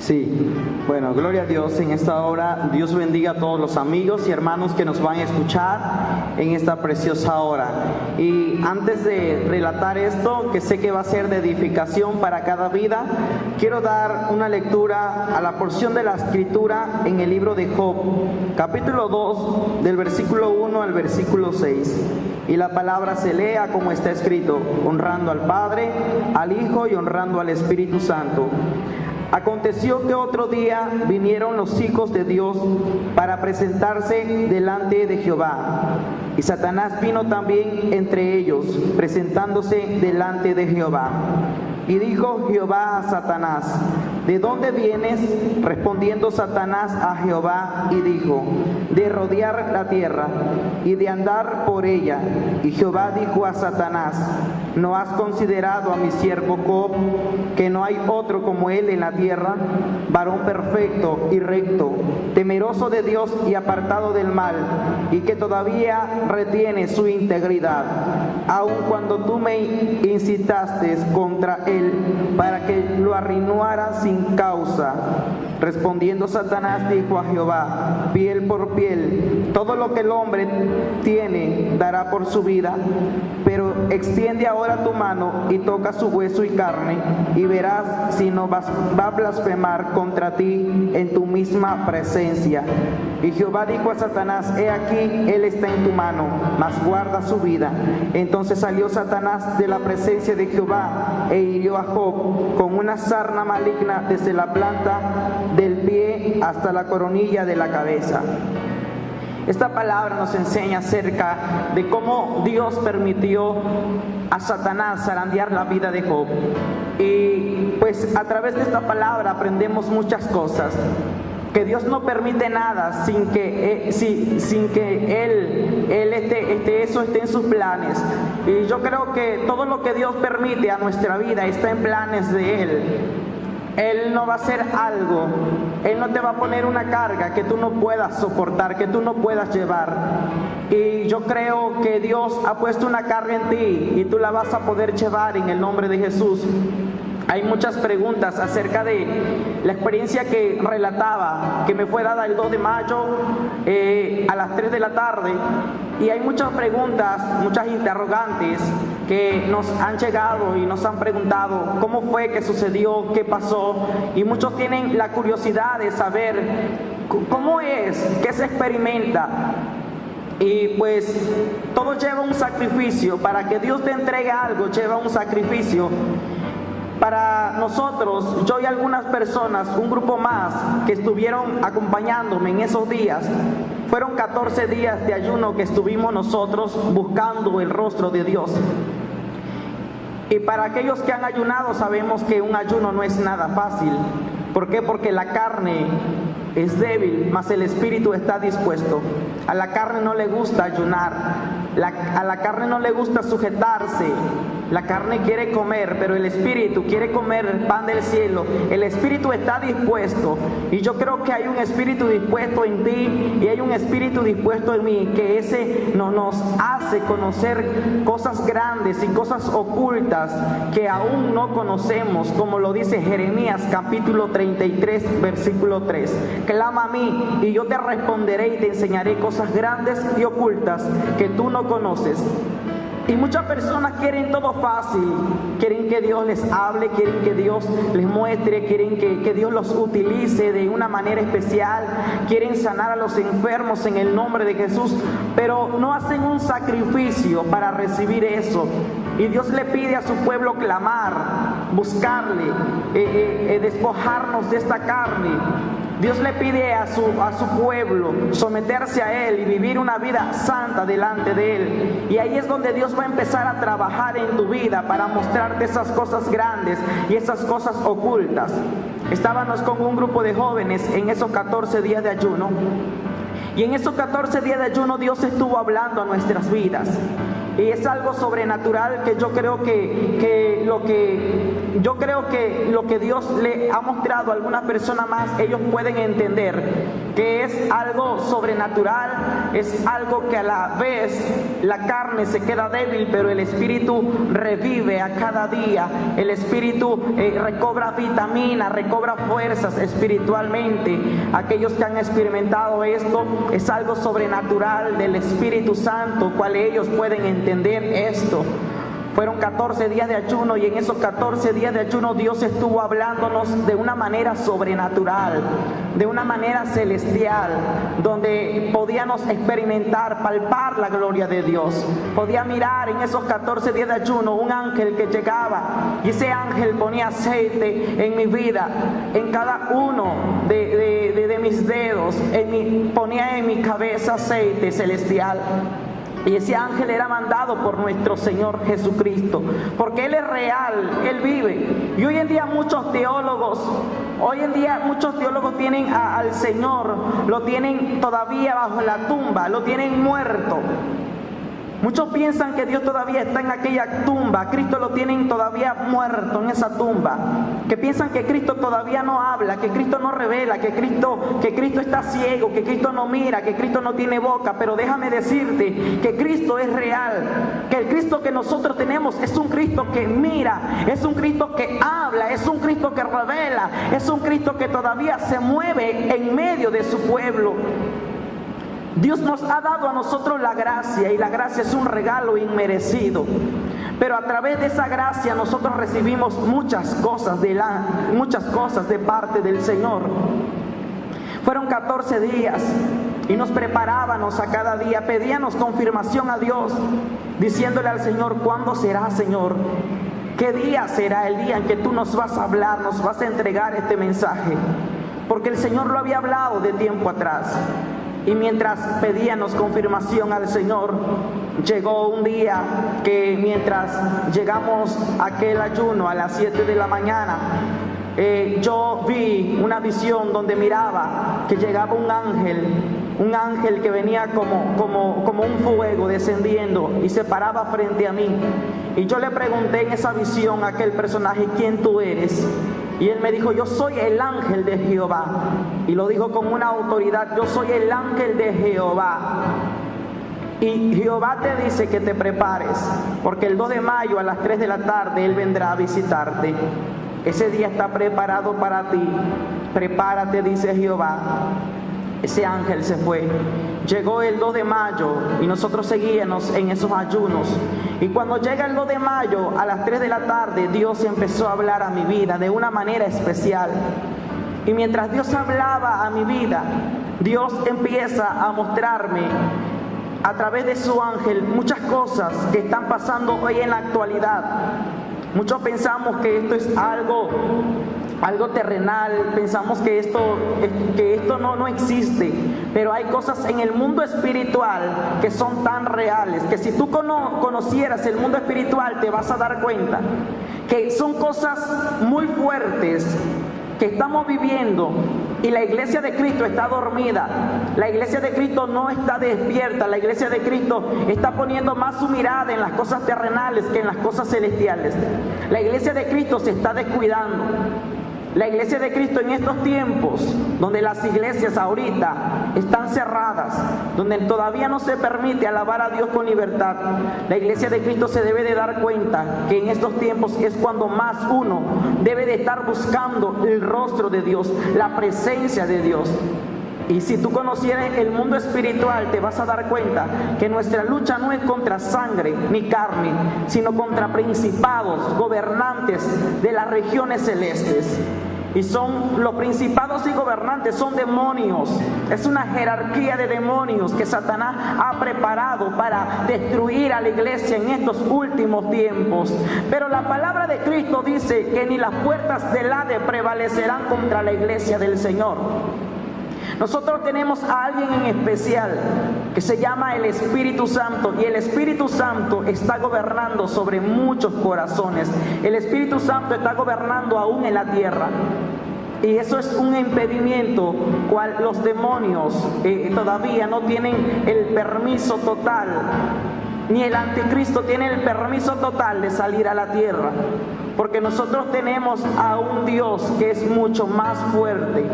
Sí, bueno, gloria a Dios en esta hora. Dios bendiga a todos los amigos y hermanos que nos van a escuchar en esta preciosa hora. Y antes de relatar esto, que sé que va a ser de edificación para cada vida, quiero dar una lectura a la porción de la Escritura en el libro de Job, capítulo 2, del versículo 1 al versículo 6. Y la palabra se lea como está escrito, honrando al Padre, al Hijo y honrando al Espíritu Santo. Aconteció que otro día vinieron los hijos de Dios para presentarse delante de Jehová. Y Satanás vino también entre ellos, presentándose delante de Jehová. Y dijo Jehová a Satanás: ¿de dónde vienes? Respondiendo Satanás a Jehová y dijo: de rodear la tierra y de andar por ella. Y Jehová dijo a Satanás: ¿no has considerado a mi siervo Job, que no hay otro como él en la tierra, varón perfecto y recto, temeroso de Dios y apartado del mal, y que todavía retiene su integridad, aun cuando tú me incitaste contra él para que lo arruinara sin causa? Respondiendo Satanás dijo a Jehová: piel por piel, todo lo que el hombre tiene dará por su vida, pero extiende ahora tu mano y toca su hueso y carne, y verás si no va a blasfemar contra ti en tu misma presencia. Y Jehová dijo a Satanás: he aquí, él está en tu mano, mas guarda su vida. Entonces salió Satanás de la presencia de Jehová e hirió a Job con una sarna maligna desde la planta del pie hasta la coronilla de la cabeza. Esta palabra nos enseña acerca de cómo Dios permitió a Satanás zarandear la vida de Job. Y pues a través de esta palabra aprendemos muchas cosas. Que Dios no permite nada sin que eso esté en sus planes. Y yo creo que todo lo que Dios permite a nuestra vida está en planes de Él. Él no va a hacer algo, Él no te va a poner una carga que tú no puedas soportar, que tú no puedas llevar. Y yo creo que Dios ha puesto una carga en ti y tú la vas a poder llevar en el nombre de Jesús. Hay muchas preguntas acerca de la experiencia que relataba, que me fue dada el 2 de mayo a las 3 de la tarde. Y hay muchas preguntas, muchas interrogantes que nos han llegado y nos han preguntado cómo fue que sucedió, qué pasó. Y muchos tienen la curiosidad de saber cómo es, qué se experimenta. Y pues todo lleva un sacrificio. Para que Dios te entregue algo, lleva un sacrificio. Para nosotros, yo y algunas personas, un grupo más que estuvieron acompañándome en esos días, fueron 14 días de ayuno que estuvimos nosotros buscando el rostro de Dios. Y para aquellos que han ayunado sabemos que un ayuno no es nada fácil. ¿Por qué? Porque la carne es débil, mas el espíritu está dispuesto. A la carne no le gusta ayunar, a la carne no le gusta sujetarse. La carne quiere comer, pero el espíritu quiere comer el pan del cielo. El espíritu está dispuesto. Y yo creo que hay un espíritu dispuesto en ti y hay un espíritu dispuesto en mí, que ese nos hace conocer cosas grandes y cosas ocultas que aún no conocemos, como lo dice Jeremías capítulo 33 versículo 3. Clama a mí y yo te responderé y te enseñaré cosas grandes y ocultas que tú no conoces. Y muchas personas quieren todo fácil, quieren que Dios les hable, quieren que Dios les muestre, quieren que Dios los utilice de una manera especial, quieren sanar a los enfermos en el nombre de Jesús, pero no hacen un sacrificio para recibir eso. Y Dios le pide a su pueblo clamar, buscarle, despojarnos de esta carne. Dios le pide a su pueblo someterse a Él y vivir una vida santa delante de Él. Y ahí es donde Dios va a empezar a trabajar en tu vida para mostrarte esas cosas grandes y esas cosas ocultas. Estábamos con un grupo de jóvenes en esos 14 días de ayuno. Y en esos 14 días de ayuno Dios estuvo hablando a nuestras vidas. y es algo sobrenatural que yo creo que lo que Dios le ha mostrado a alguna persona más, ellos pueden entender que es algo sobrenatural, es algo que a la vez la carne se queda débil, pero el espíritu revive a cada día, el espíritu recobra vitamina, recobra fuerzas espiritualmente. Aquellos que han experimentado esto, es algo sobrenatural del Espíritu Santo, cual ellos pueden entender esto. Fueron 14 días de ayuno, y en esos 14 días de ayuno Dios estuvo hablándonos de una manera sobrenatural, de una manera celestial, donde podíamos experimentar, palpar la gloria de Dios. Podía mirar en esos 14 días de ayuno un ángel que llegaba, y ese ángel ponía aceite en mi vida, en cada uno de mis dedos, ponía en mi cabeza aceite celestial. Y ese ángel era mandado por nuestro Señor Jesucristo, porque Él es real, Él vive. Y hoy en día muchos teólogos tienen al Señor, lo tienen todavía bajo la tumba, lo tienen muerto. Muchos piensan que Dios todavía está en aquella tumba, Cristo lo tienen todavía muerto en esa tumba, que piensan que Cristo todavía no habla, que Cristo no revela, que Cristo está ciego, que Cristo no mira, que Cristo no tiene boca. Pero déjame decirte que Cristo es real, que el Cristo que nosotros tenemos es un Cristo que mira, es un Cristo que habla, es un Cristo que revela, es un Cristo que todavía se mueve en medio de su pueblo. Dios nos ha dado a nosotros la gracia, y la gracia es un regalo inmerecido. Pero a través de esa gracia nosotros recibimos muchas cosas de parte del Señor. Fueron 14 días y nos preparábamos a cada día, pedíamos confirmación a Dios, diciéndole al Señor: ¿cuándo será, Señor? ¿Qué día será el día en que tú nos vas a hablar, nos vas a entregar este mensaje? Porque el Señor lo había hablado de tiempo atrás. Y mientras pedíamos confirmación al Señor, llegó un día que mientras llegamos a aquel ayuno a las 7 de la mañana, yo vi una visión donde miraba que llegaba un ángel que venía como un fuego descendiendo y se paraba frente a mí. Y yo le pregunté en esa visión a aquel personaje: ¿quién tú eres? Y él me dijo: yo soy el ángel de Jehová. Y lo dijo con una autoridad: yo soy el ángel de Jehová. Y Jehová te dice que te prepares, porque el 2 de mayo a las 3 de la tarde Él vendrá a visitarte. Ese día está preparado para ti. Prepárate, dice Jehová. Ese ángel se fue. Llegó el 2 de mayo y nosotros seguíamos en esos ayunos. Y cuando llega el 2 de mayo a las 3 de la tarde, Dios empezó a hablar a mi vida de una manera especial. Y mientras Dios hablaba a mi vida, Dios empieza a mostrarme a través de su ángel muchas cosas que están pasando hoy en la actualidad. Muchos pensamos que esto es algo terrenal, pensamos que esto no existe, pero hay cosas en el mundo espiritual que son tan reales, que si tú conocieras el mundo espiritual te vas a dar cuenta que son cosas muy fuertes que estamos viviendo. Y la iglesia de Cristo está dormida, la iglesia de Cristo no está despierta, la iglesia de Cristo está poniendo más su mirada en las cosas terrenales que en las cosas celestiales. La iglesia de Cristo se está descuidando. La iglesia de Cristo en estos tiempos, donde las iglesias ahorita están cerradas, donde todavía no se permite alabar a Dios con libertad, la iglesia de Cristo se debe de dar cuenta que en estos tiempos es cuando más uno debe de estar buscando el rostro de Dios, la presencia de Dios. Y si tú conocieras el mundo espiritual, te vas a dar cuenta que nuestra lucha no es contra sangre ni carne, sino contra principados, gobernantes de las regiones celestes. Y son los principados y gobernantes, son demonios. Es una jerarquía de demonios que Satanás ha preparado para destruir a la iglesia en estos últimos tiempos. Pero la palabra de Cristo dice que ni las puertas del Hades prevalecerán contra la iglesia del Señor. Nosotros tenemos a alguien en especial que se llama el Espíritu Santo, y el Espíritu Santo está gobernando sobre muchos corazones. El Espíritu Santo está gobernando aún en la tierra. Y eso es un impedimento cual los demonios todavía no tienen el permiso total ni el anticristo tiene el permiso total de salir a la tierra, porque nosotros tenemos a un Dios que es mucho más fuerte,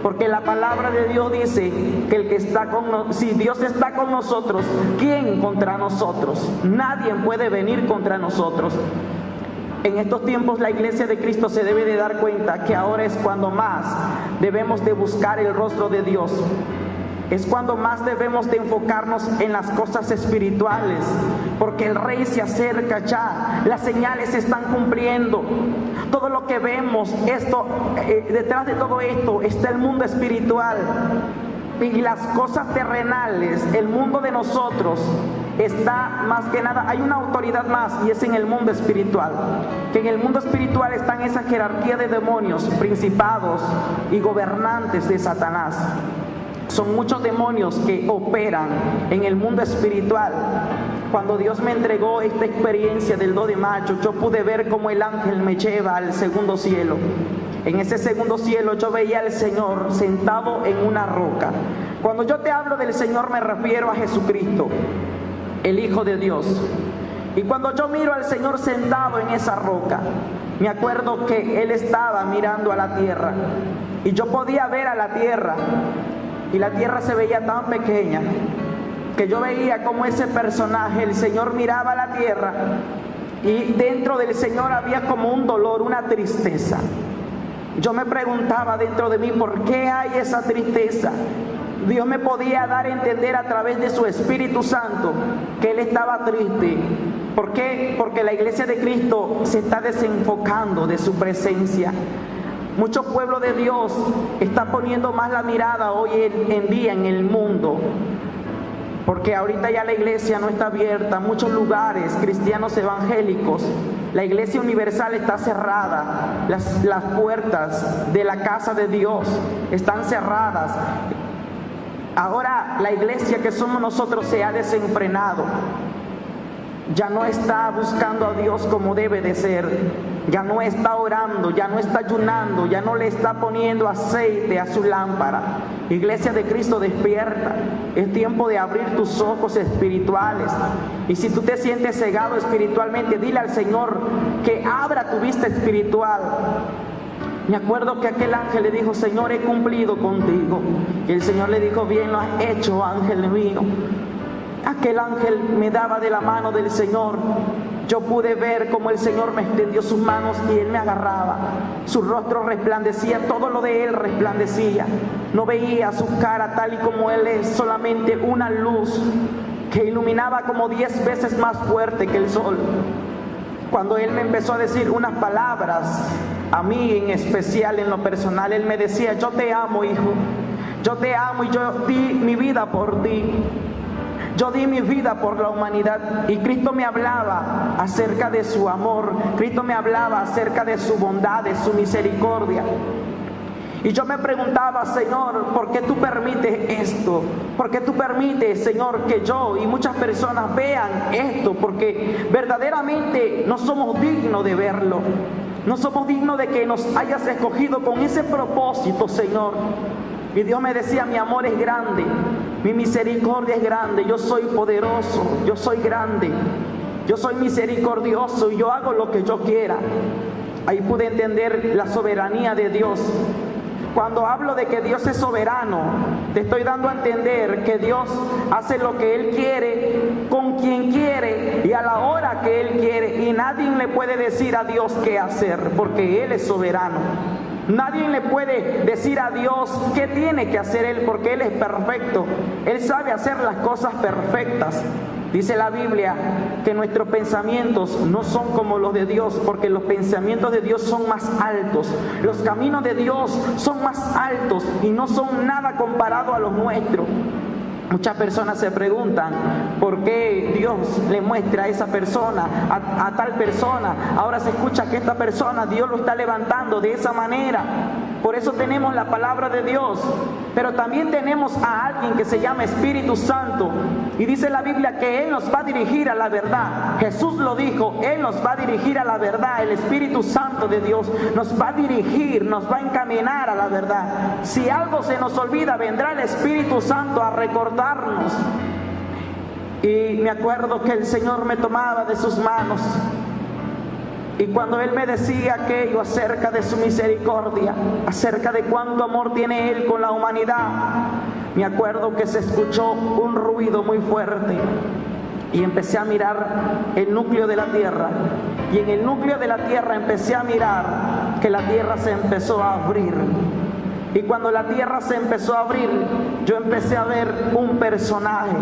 porque la palabra de Dios dice que el que está si Dios está con nosotros, ¿quién contra nosotros? Nadie puede venir contra nosotros. En estos tiempos la iglesia de Cristo se debe de dar cuenta que ahora es cuando más debemos de buscar el rostro de Dios. Es cuando más debemos de enfocarnos en las cosas espirituales, porque el Rey se acerca ya, las señales se están cumpliendo. Todo lo que vemos, detrás de todo esto está el mundo espiritual. Y las cosas terrenales, el mundo de nosotros, está más que nada, hay una autoridad más, y es en el mundo espiritual. Que en el mundo espiritual están esa jerarquía de demonios, principados y gobernantes de Satanás. Son muchos demonios que operan en el mundo espiritual. Cuando Dios me entregó esta experiencia del 2 de mayo, yo pude ver cómo el ángel me lleva al segundo cielo. En ese segundo cielo yo veía al Señor sentado en una roca. Cuando yo te hablo del Señor me refiero a Jesucristo, el Hijo de Dios. Y cuando yo miro al Señor sentado en esa roca, me acuerdo que Él estaba mirando a la tierra. Y yo podía ver a la tierra. Y la tierra se veía tan pequeña que yo veía como ese personaje, el Señor miraba a la tierra y dentro del Señor había como un dolor, una tristeza. Yo me preguntaba dentro de mí, ¿por qué hay esa tristeza? Dios me podía dar a entender a través de su Espíritu Santo que Él estaba triste. ¿Por qué? Porque la iglesia de Cristo se está desenfocando de su presencia. Mucho pueblo de Dios está poniendo más la mirada hoy en día en el mundo, porque ahorita ya la iglesia no está abierta. Muchos lugares cristianos evangélicos, la iglesia universal está cerrada, las puertas de la casa de Dios están cerradas. Ahora la iglesia que somos nosotros se ha desenfrenado, ya no está buscando a Dios como debe de ser. Ya no está orando, ya no está ayunando, ya no le está poniendo aceite a su lámpara. Iglesia de Cristo, despierta. Es tiempo de abrir tus ojos espirituales. Y si tú te sientes cegado espiritualmente, dile al Señor que abra tu vista espiritual. Me acuerdo que aquel ángel le dijo, Señor, he cumplido contigo. Y el Señor le dijo, bien lo has hecho, ángel mío. Aquel ángel me daba de la mano del Señor. Yo pude ver cómo el Señor me extendió sus manos y Él me agarraba. Su rostro resplandecía, todo lo de Él resplandecía. No veía su cara tal y como Él es, solamente una luz que iluminaba como 10 veces más fuerte que el sol. Cuando Él me empezó a decir unas palabras, a mí en especial, en lo personal, Él me decía, yo te amo, hijo. Yo te amo y yo di mi vida por ti. Yo di mi vida por la humanidad. Y Cristo me hablaba acerca de su amor. Cristo me hablaba acerca de su bondad, de su misericordia. Y yo me preguntaba, Señor, ¿por qué tú permites esto? ¿Por qué tú permites, Señor, que yo y muchas personas vean esto? Porque verdaderamente no somos dignos de verlo. No somos dignos de que nos hayas escogido con ese propósito, Señor. Y Dios me decía, mi amor es grande, mi misericordia es grande, yo soy poderoso, yo soy grande, yo soy misericordioso y yo hago lo que yo quiera. Ahí pude entender la soberanía de Dios. Cuando hablo de que Dios es soberano, te estoy dando a entender que Dios hace lo que Él quiere, con quien quiere y a la hora que Él quiere. Y nadie le puede decir a Dios qué hacer, porque Él es soberano. Nadie le puede decir a Dios qué tiene que hacer Él, porque Él es perfecto. Él sabe hacer las cosas perfectas. Dice la Biblia que nuestros pensamientos no son como los de Dios, porque los pensamientos de Dios son más altos. Los caminos de Dios son más altos y no son nada comparado a los nuestros. Muchas personas se preguntan por qué Dios le muestra a esa persona, a tal persona. Ahora se escucha que esta persona Dios lo está levantando de esa manera. Por eso tenemos la palabra de Dios. Pero también tenemos a alguien que se llama Espíritu Santo. Y dice la Biblia que Él nos va a dirigir a la verdad. Jesús lo dijo, Él nos va a dirigir a la verdad. El Espíritu Santo de Dios nos va a dirigir, nos va a encaminar a la verdad. Si algo se nos olvida, vendrá el Espíritu Santo a recordarnos. Y me acuerdo que el Señor me tomaba de sus manos. Y cuando Él me decía aquello acerca de su misericordia, acerca de cuánto amor tiene Él con la humanidad, me acuerdo que se escuchó un ruido muy fuerte. Y empecé a mirar el núcleo de la tierra. Y en el núcleo de la tierra empecé a mirar que la tierra se empezó a abrir. Y cuando la tierra se empezó a abrir, yo empecé a ver un personaje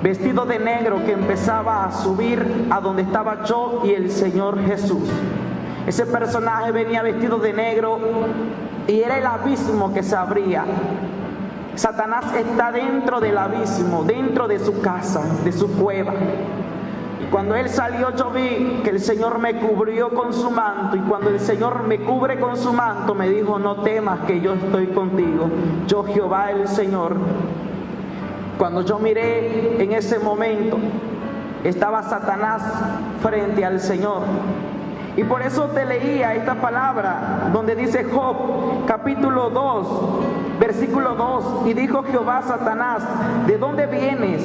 vestido de negro que empezaba a subir a donde estaba yo y el Señor Jesús. Ese personaje venía vestido de negro y era el abismo que se abría. Satanás está dentro del abismo, dentro de su casa, de su cueva. Y cuando Él salió, yo vi que el Señor me cubrió con su manto. Y cuando el Señor me cubre con su manto, me dijo: no temas, que yo estoy contigo. Yo, Jehová el Señor. Cuando yo miré en ese momento, estaba Satanás frente al Señor. Y por eso te leía esta palabra donde dice Job, capítulo 2, versículo 2. Y dijo Jehová a Satanás: ¿de dónde vienes?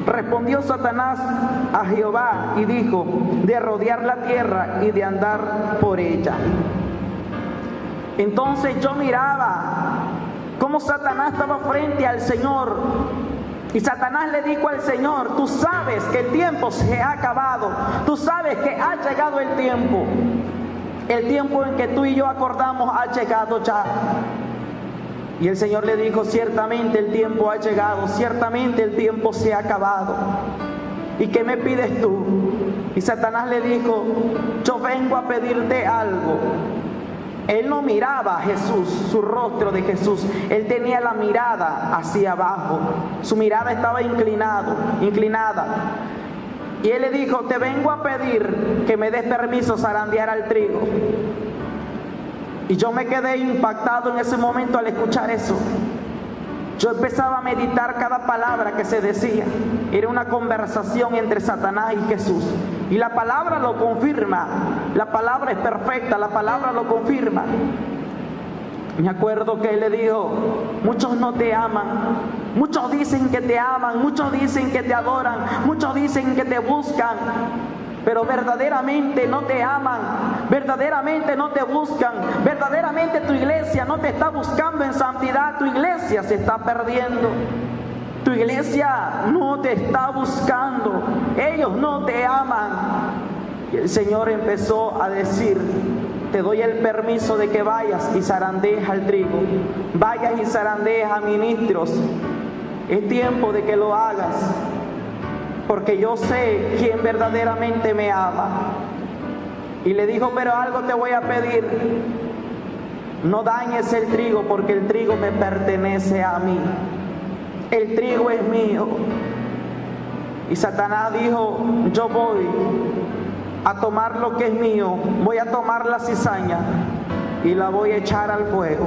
Respondió Satanás a Jehová y dijo: de rodear la tierra y de andar por ella. Entonces yo miraba cómo Satanás estaba frente al Señor. Y Satanás le dijo al Señor: tú sabes que el tiempo se ha acabado, tú sabes que ha llegado el tiempo en que tú y yo acordamos ha llegado ya. Y el Señor le dijo: ciertamente el tiempo ha llegado, ciertamente el tiempo se ha acabado. ¿Y qué me pides tú? Y Satanás le dijo: yo vengo a pedirte algo. Él no miraba a Jesús, su rostro de Jesús. Él tenía la mirada hacia abajo. Su mirada estaba inclinada. Y Él le dijo: te vengo a pedir que me des permiso zarandear al trigo. Y yo me quedé impactado en ese momento al escuchar eso. Yo empezaba a meditar cada palabra que se decía. Era una conversación entre Satanás y Jesús. Y la palabra lo confirma. La palabra es perfecta, la palabra lo confirma. Me acuerdo que Él le dijo: muchos no te aman, muchos dicen que te aman, muchos dicen que te adoran, muchos dicen que te buscan, pero verdaderamente no te aman, verdaderamente no te buscan, verdaderamente tu iglesia no te está buscando en santidad, tu iglesia se está perdiendo. Tu iglesia no te está buscando, ellos no te aman. Y el Señor empezó a decir: te doy el permiso de que vayas y zarandees al trigo, vayas y zarandees a ministros. Es tiempo de que lo hagas, porque yo sé quién verdaderamente me ama. Y le dijo: pero algo te voy a pedir, no dañes el trigo, porque el trigo me pertenece a mí. El trigo es mío. Y Satanás dijo: yo voy a tomar lo que es mío, voy a tomar la cizaña y la voy a echar al fuego.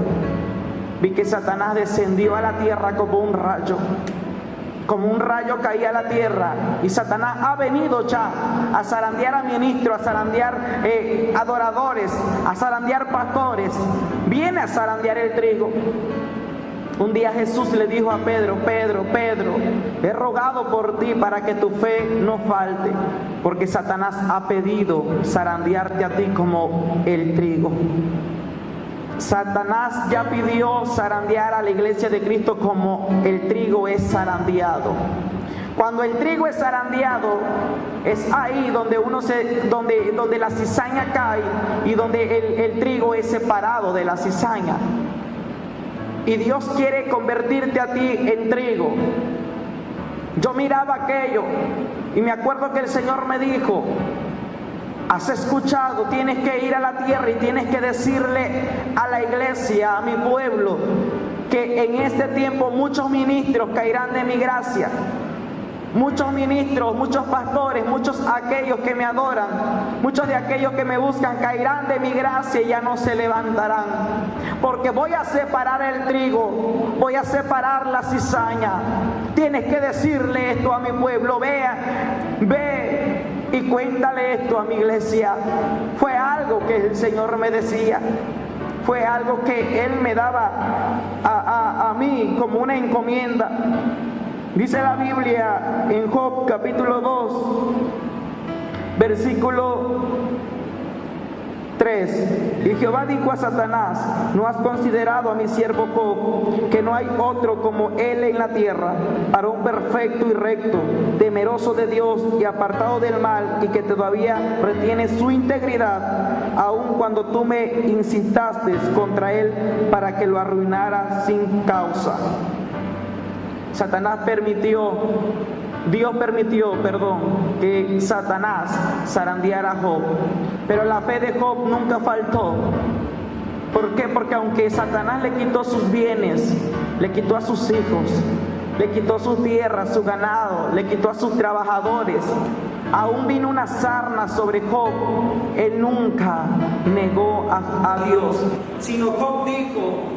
Vi que Satanás descendió a la tierra como un rayo caía a la tierra. Y Satanás ha venido ya a zarandear a ministros, a zarandear adoradores, a zarandear pastores. Viene a zarandear el trigo. Un día Jesús le dijo a Pedro: Pedro, he rogado por ti para que tu fe no falte, porque Satanás ha pedido zarandearte a ti como el trigo. Satanás ya pidió zarandear a la iglesia de Cristo como el trigo es zarandeado. Cuando el trigo es zarandeado, es ahí donde donde la cizaña cae y donde el trigo es separado de la cizaña. Y Dios quiere convertirte a ti en trigo. Yo miraba aquello y me acuerdo que el Señor me dijo: has escuchado, tienes que ir a la tierra y tienes que decirle a la iglesia, a mi pueblo, que en este tiempo muchos ministros caerán de mi gracia. Muchos ministros, muchos pastores, muchos aquellos que me adoran, muchos de aquellos que me buscan caerán de mi gracia y ya no se levantarán. Porque voy a separar el trigo, voy a separar la cizaña. Tienes que decirle esto a mi pueblo: ve y cuéntale esto a mi iglesia. Fue algo que el Señor me decía. Fue algo que Él me daba a mí como una encomienda. Dice la Biblia en Job capítulo 2, versículo 3. Y Jehová dijo a Satanás: ¿no has considerado a mi siervo Job, que no hay otro como él en la tierra, varón perfecto y recto, temeroso de Dios y apartado del mal, y que todavía retiene su integridad, aun cuando tú me incitaste contra él para que lo arruinara sin causa? Dios permitió, que Satanás zarandeara a Job, pero la fe de Job nunca faltó. ¿Por qué? Porque aunque Satanás le quitó sus bienes, le quitó a sus hijos, le quitó su tierra, su ganado, le quitó a sus trabajadores, aún vino una sarna sobre Job, él nunca negó a Dios, sino Job dijo: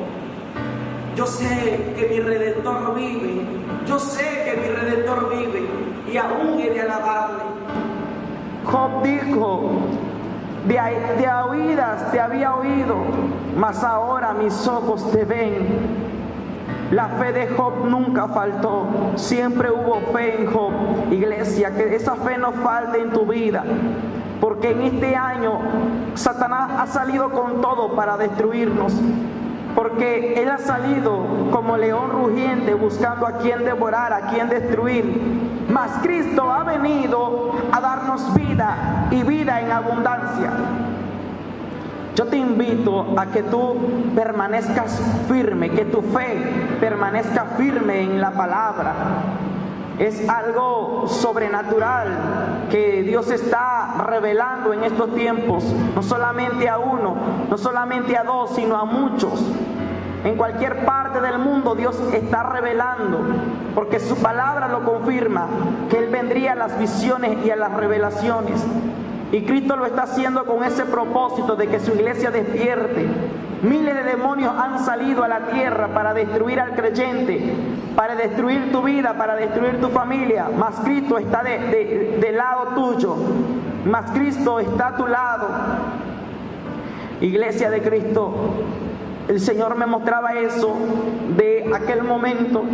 yo sé que mi Redentor vive, yo sé que mi Redentor vive, y aún he de alabarle. Job dijo: de oídas te había oído, mas ahora mis ojos te ven. La fe de Job nunca faltó, siempre hubo fe en Job. Iglesia, que esa fe no falte en tu vida, porque en este año Satanás ha salido con todo para destruirnos. Porque él ha salido como león rugiente buscando a quien devorar, a quien destruir. Mas Cristo ha venido a darnos vida y vida en abundancia. Yo te invito a que tú permanezcas firme, que tu fe permanezca firme en la palabra. Es algo sobrenatural que Dios está revelando en estos tiempos, no solamente a uno, no solamente a dos, sino a muchos. En cualquier parte del mundo Dios está revelando, porque su palabra lo confirma, que Él vendría a las visiones y a las revelaciones. Y Cristo lo está haciendo con ese propósito de que su iglesia despierte. Miles de demonios han salido a la tierra para destruir al creyente, para destruir tu vida, para destruir tu familia. Mas Cristo está del lado tuyo, mas Cristo está a tu lado. Iglesia de Cristo, el Señor me mostraba eso de aquel momento.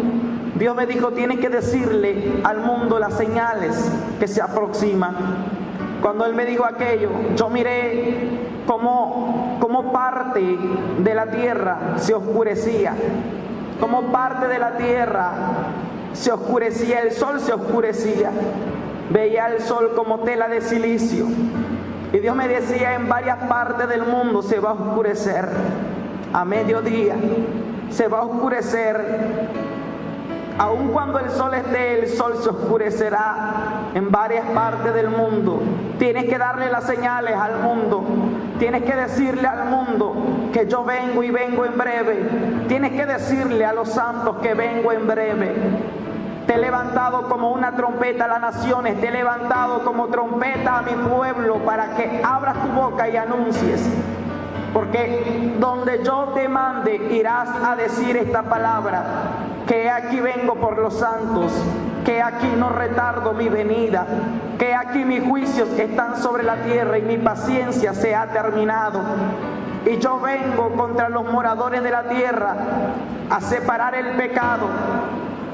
Dios me dijo: tienes que decirle al mundo las señales que se aproximan. Cuando Él me dijo aquello, yo miré cómo parte de la tierra se oscurecía, cómo parte de la tierra se oscurecía, el sol se oscurecía. Veía el sol como tela de silicio. Y Dios me decía: en varias partes del mundo se va a oscurecer. A mediodía se va a oscurecer. Aun cuando el sol esté, el sol se oscurecerá en varias partes del mundo. Tienes que darle las señales al mundo. Tienes que decirle al mundo que yo vengo y vengo en breve. Tienes que decirle a los santos que vengo en breve. Te he levantado como una trompeta a las naciones. Te he levantado como trompeta a mi pueblo para que abras tu boca y anuncies. Porque donde yo te mande irás a decir esta palabra: que aquí vengo por los santos, que aquí no retardo mi venida, que aquí mis juicios están sobre la tierra y mi paciencia se ha terminado. Y yo vengo contra los moradores de la tierra a separar el pecado,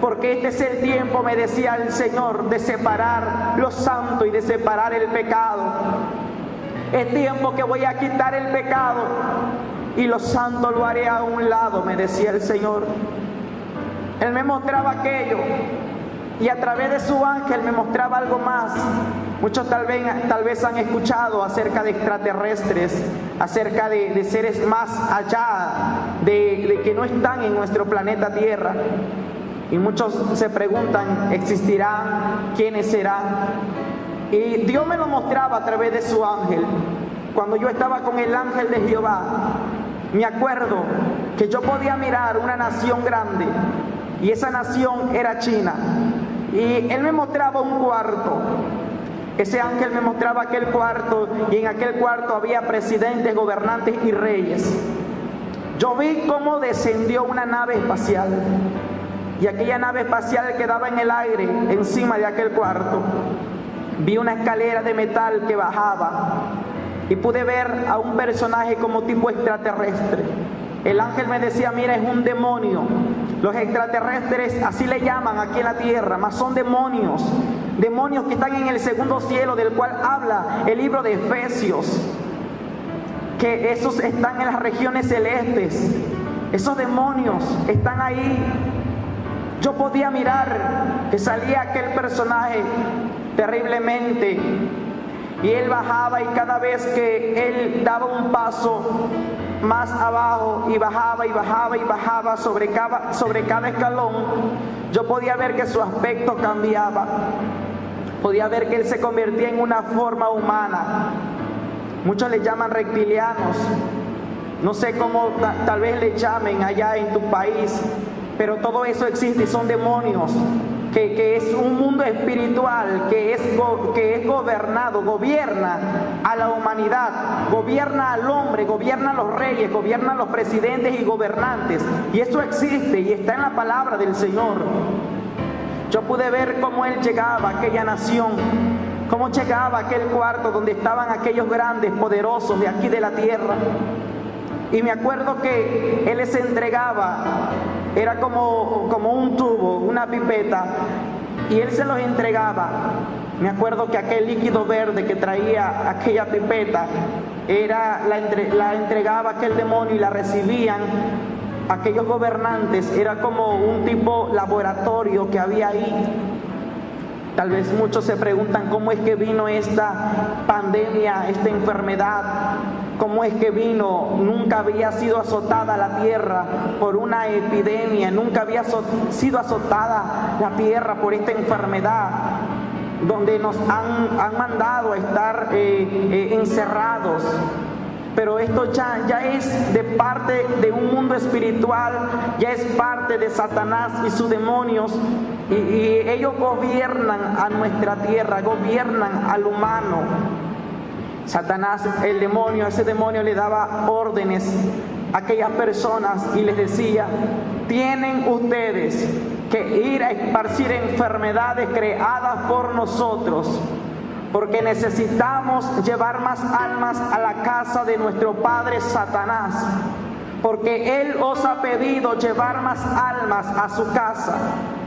porque este es el tiempo, me decía el Señor, de separar los santos y de separar el pecado. Es tiempo que voy a quitar el pecado y los santos lo haré a un lado, me decía el Señor. Él me mostraba aquello y a través de su ángel me mostraba algo más. Muchos tal vez han escuchado acerca de extraterrestres, acerca de seres más allá, de que no están en nuestro planeta Tierra. Y muchos se preguntan: ¿existirán? ¿Quiénes serán? Y Dios me lo mostraba a través de su ángel. Cuando yo estaba con el ángel de Jehová, me acuerdo que yo podía mirar una nación grande, y esa nación era China. Y Él me mostraba un cuarto. Ese ángel me mostraba aquel cuarto, y en aquel cuarto había presidentes, gobernantes y reyes. Yo vi cómo descendió una nave espacial, y aquella nave espacial quedaba en el aire encima de aquel cuarto. Vi una escalera de metal que bajaba y pude ver a un personaje como tipo extraterrestre. El ángel me decía, mira, es un demonio. Los extraterrestres así le llaman aquí en la tierra, mas son demonios. Demonios que están en el segundo cielo, del cual habla el libro de Efesios. Que esos están en las regiones celestes. Esos demonios están ahí. Yo podía mirar que salía aquel personaje terriblemente. Y él bajaba, y cada vez que él daba un paso más abajo y bajaba y bajaba y bajaba sobre cada escalón, yo podía ver que su aspecto cambiaba. Podía ver que él se convertía en una forma humana. Muchos le llaman reptilianos. No sé cómo tal vez le llamen allá en tu país, pero todo eso existe y son demonios. Que es un mundo espiritual que es gobernado, gobierna a la humanidad, gobierna al hombre, gobierna a los reyes, gobierna a los presidentes y gobernantes. Y eso existe y está en la palabra del Señor. Yo pude ver cómo él llegaba a aquella nación, cómo llegaba a aquel cuarto donde estaban aquellos grandes, poderosos de aquí de la tierra. Y me acuerdo que él les entregaba, era como un tubo, una pipeta, y él se los entregaba. Me acuerdo que aquel líquido verde que traía aquella pipeta, la entregaba aquel demonio y la recibían aquellos gobernantes. Era como un tipo laboratorio que había ahí. Tal vez muchos se preguntan cómo es que vino esta pandemia, esta enfermedad. ¿Cómo es que vino? Nunca había sido azotada la tierra por una epidemia, nunca había sido azotada la tierra por esta enfermedad, donde nos han mandado a estar encerrados. Pero esto ya es de parte de un mundo espiritual, ya es parte de Satanás y sus demonios, y ellos gobiernan a nuestra tierra, gobiernan al humano. Satanás, el demonio, ese demonio le daba órdenes a aquellas personas y les decía: tienen ustedes que ir a esparcir enfermedades creadas por nosotros, porque necesitamos llevar más almas a la casa de nuestro padre Satanás, porque él os ha pedido llevar más almas a su casa.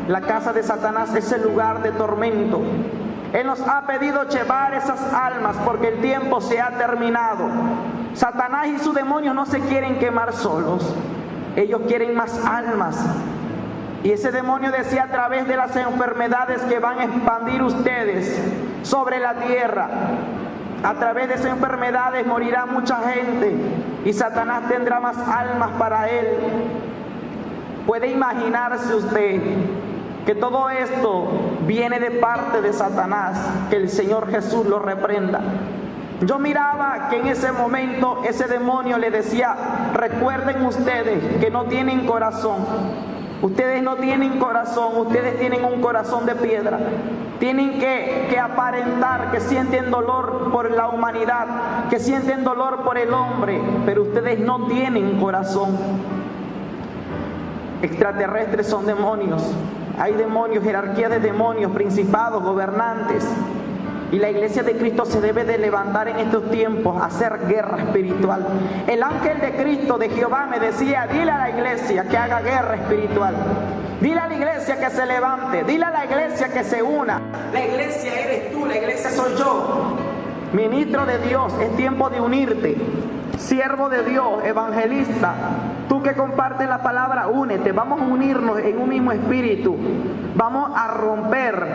La casa de Satanás es el lugar de tormento. Él nos ha pedido llevar esas almas porque el tiempo se ha terminado. Satanás y sus demonios no se quieren quemar solos. Ellos quieren más almas. Y ese demonio decía: a través de las enfermedades que van a expandir ustedes sobre la tierra, a través de esas enfermedades morirá mucha gente y Satanás tendrá más almas para él. ¿Puede imaginarse usted que todo esto viene de parte de Satanás? Que el Señor Jesús lo reprenda. Yo miraba que en ese momento ese demonio le decía: recuerden ustedes que no tienen corazón. Ustedes no tienen corazón, ustedes tienen un corazón de piedra. Tienen que aparentar que sienten dolor por la humanidad, que sienten dolor por el hombre, pero ustedes no tienen corazón. Extraterrestres son demonios. Hay demonios, jerarquía de demonios, principados, gobernantes. Y la iglesia de Cristo se debe de levantar en estos tiempos a hacer guerra espiritual. El ángel de Cristo, de Jehová, me decía: dile a la iglesia que haga guerra espiritual. Dile a la iglesia que se levante. Dile a la iglesia que se una. La iglesia eres tú, la iglesia soy yo. Ministro de Dios, es tiempo de unirte. Siervo de Dios, evangelista, tú que compartes la palabra, únete. Vamos a unirnos en un mismo espíritu. Vamos a romper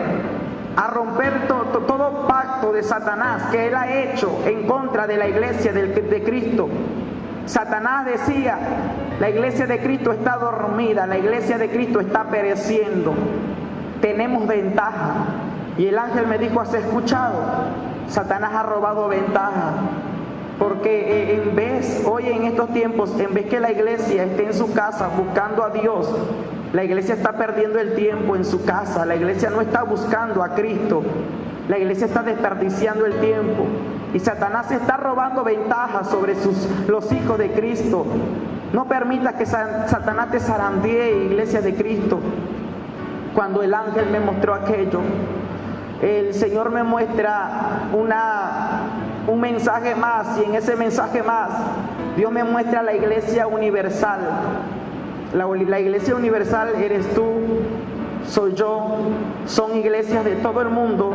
todo pacto de Satanás que él ha hecho en contra de la iglesia de Cristo. Satanás decía: la iglesia de Cristo está dormida, la iglesia de Cristo está pereciendo, tenemos ventaja. Y el ángel me dijo: ¿has escuchado? Satanás ha robado ventaja, porque hoy en estos tiempos, en vez que la iglesia esté en su casa buscando a Dios, la iglesia está perdiendo el tiempo en su casa. La iglesia no está buscando a Cristo. La iglesia está desperdiciando el tiempo. Y Satanás está robando ventajas sobre los hijos de Cristo. No permita que Satanás te zarandee, iglesia de Cristo. Cuando el ángel me mostró aquello, el Señor me muestra un mensaje más, y en ese mensaje más Dios me muestra la iglesia universal. La iglesia universal eres tú, soy yo, son iglesias de todo el mundo.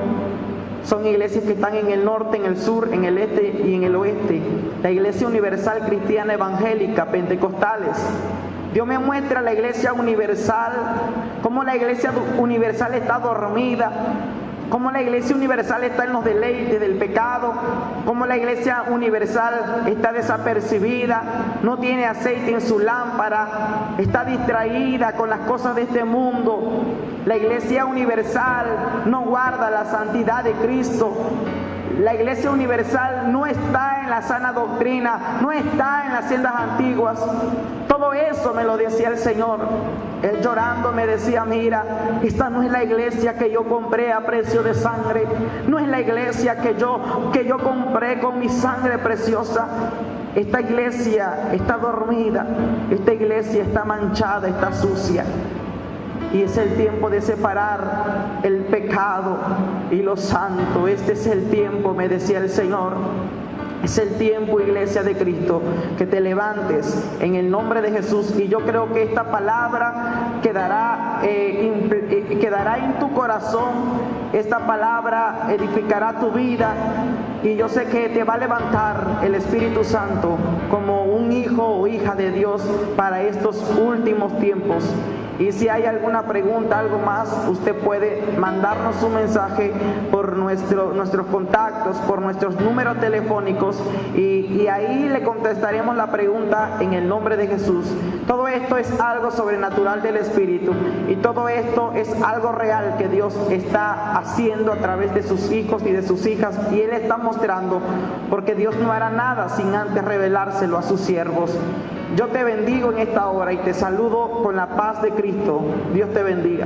Son iglesias que están en el norte, en el sur, en el este y en el oeste. La iglesia universal cristiana evangélica, pentecostales. Dios me muestra la iglesia universal, cómo la iglesia universal está dormida, cómo la iglesia universal está en los deleites del pecado, cómo la iglesia universal está desapercibida, no tiene aceite en su lámpara, está distraída con las cosas de este mundo. La iglesia universal no guarda la santidad de Cristo. La iglesia universal no está en la sana doctrina, no está en las sendas antiguas. Todo eso me lo decía el Señor. Él llorando me decía, mira, esta no es la iglesia que yo compré a precio de sangre. No es la iglesia que yo compré con mi sangre preciosa. Esta iglesia está dormida. Esta iglesia está manchada, está sucia. Y es el tiempo de separar el pecado y lo santo. Este es el tiempo, me decía el Señor. Es el tiempo, iglesia de Cristo, que te levantes en el nombre de Jesús. Y yo creo que esta palabra quedará en tu corazón. Esta palabra edificará tu vida. Y yo sé que te va a levantar el Espíritu Santo como un hijo o hija de Dios para estos últimos tiempos. Y si hay alguna pregunta, algo más, usted puede mandarnos un mensaje por nuestros contactos, por nuestros números telefónicos, y ahí le contestaremos la pregunta en el nombre de Jesús. Todo esto es algo sobrenatural del Espíritu, y todo esto es algo real que Dios está haciendo a través de sus hijos y de sus hijas, y Él está mostrando, porque Dios no hará nada sin antes revelárselo a sus siervos. Yo te bendigo en esta hora y te saludo con la paz de Cristo. Dios te bendiga.